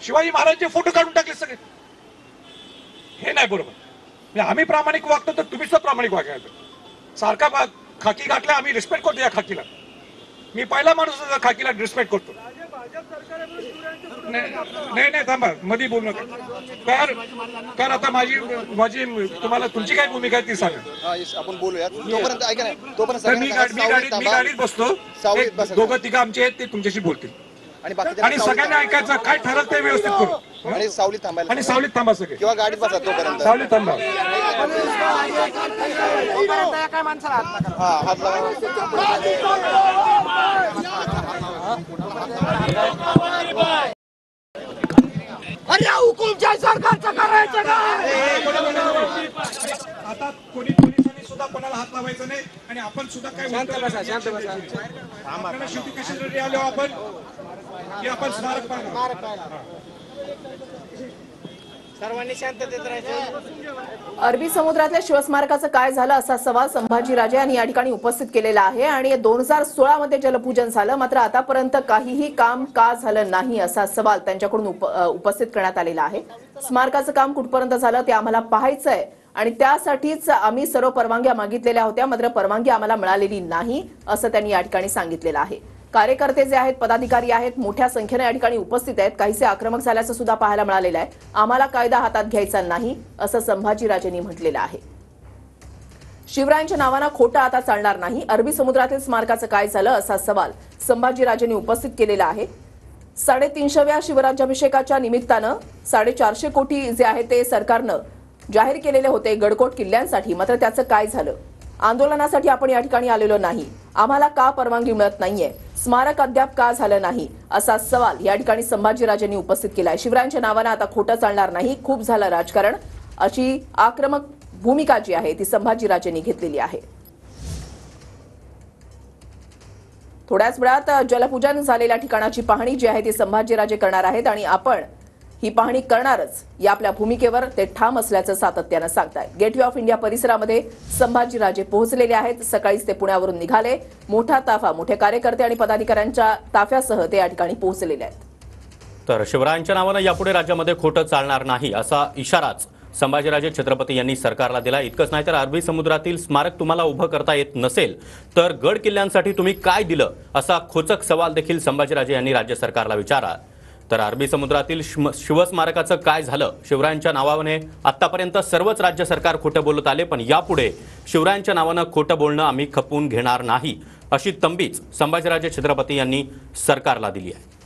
शिवाजी महाराजांचे फोटो काढून टाकले सगळे। हे नाही बरोबर। म्हणजे आम्ही प्रामाणिक वागतो तर तुम्ही सुद्धा प्रामाणिक वागायचं। सारखा खाकी घातला, आम्ही रिस्पेक्ट करतो या खाकीला। मी पहिला माणूस खाकीला रिस्पेक्ट करतो। नाही थांबा, मध्ये बोलू नका। तर आता माझी तुम्हाला तुमची काय भूमिका आहे ती सांगा। आपण बोलूया तोपर्यंत, ऐका ना, तोपर्यंत मी गाडीत बसतो, दोघं तिघं आमचे आहेत ते तुमच्याशी बोलतील आणि सगळ्यांनी ऐकायचं, काय ठरत ते व्यवस्थित करू आणि सावलीत थांबायला, आणि सावलीत थांबा सगळे किंवा गाडीत बसा तोपर्यंत, सावलीत थांबा। हात लावा। अरे हुकुमशाही सरकारचं करायचं काय? आता पोलिसांनी सुद्धा कोणाला हात लावायचा नाही आणि आपण सुद्धा काय शांत बसा, शांत बसा। आपल्याला शेवटी कशासाठी आलो आपण की आपण स्मारक पाहिलं। सर्वांनी शांततेत राहायचं। अरबी समुद्रातल्या शिवस्मारकाचं काय झालं असा सवाल संभाजीराजे यांनी या ठिकाणी उपस्थित केलेला आहे। आणि 2016 मध्ये जलपूजन झालं, मात्र आतापर्यंत काहीही काम का झालं नाही असा सवाल त्यांच्याकडून उपस्थित करण्यात आलेला आहे। स्मारकाचं काम कुठपर्यंत झालं ते आम्हाला पाहायचंय आणि त्यासाठीच आम्ही सर्व परवानग्या मागितलेल्या होत्या, मात्र परवानगी आम्हाला मिळालेली नाही असं त्यांनी या ठिकाणी सांगितलेलं आहे। कार्यकर्ते जे आहेत, पदाधिकारी आहेत, मोठ्या संख्येने या ठिकाणी उपस्थित आहेत। काहीसे आक्रमक झाल्याचं सुद्धा पाहायला मिळालेलं आहे। आम्हाला कायदा हातात घ्यायचा नाही असं संभाजीराजेंनी म्हटलेलं आहे। शिवरायांच्या नावानं खोटं आता चालणार नाही। अरबी समुद्रातील स्मारकाचं काय झालं असा सवाल संभाजीराजेंनी उपस्थित केलेला आहे। 350व्या शिवराज्याभिषेकाच्या निमित्तानं 450 कोटी जे आहे ते सरकारनं जाहीर केलेले होते गडकोट किल्ल्यांसाठी, मात्र त्याचं काय झालं? आंदोलनासाठी आपण या ठिकाणी आलेलो नाही, आम्हाला का परवानगी मिळत नाहीये, स्मारक अद्याप का झालं नाही असा सवाल या ठिकाणी संभाजीराजेंनी उपस्थित केला आहे। शिवरायांच्या नावानं आता खोटं चालणार नाही, खूप झालं राजकारण, अशी आक्रमक भूमिका जी आहे ती संभाजीराजेंनी घेतलेली आहे। थोड्याच वेळात जलपूजन झालेल्या ठिकाणाची पाहणी जी आहे ती संभाजीराजे करणार आहेत आणि आपण ही पाहणी करणारच या आपल्या भूमिकेवर ते ठाम असल्याचं सातत्यानं सांगतायत। गेटवे ऑफ इंडिया परिसरामध्ये संभाजीराजे पोहोचलेले आहेत। सकाळीच ते पुण्यावरून निघाले। मोठा ताफा, मोठे कार्यकर्ते आणि पदाधिकाऱ्यांच्या ताफ्यासह ते या ठिकाणी पोहोचलेले आहेत। तर शिवरायांच्या नावानं यापुढे राज्यामध्ये खोटं चालणार नाही असा इशाराच संभाजीराजे छत्रपती यांनी सरकारला दिला। इतकंच नाही तर अरबी समुद्रातील स्मारक तुम्हाला उभं करता येत नसेल तर गड किल्ल्यांसाठी तुम्ही काय दिलं असा खोचक सवाल देखील संभाजीराजे यांनी राज्य सरकारला विचारला। तर अरबी समुद्रातील शिवस्मारकाचं काय झालं? शिवरायांच्या नावाने आतापर्यंत सर्वच राज्य सरकार खोटं बोलत आले, पण यापुढे शिवरायांच्या नावानं खोटं बोलणं आम्ही खपवून घेणार नाही अशी तंबीच संभाजीराजे छत्रपती यांनी सरकारला दिली आहे।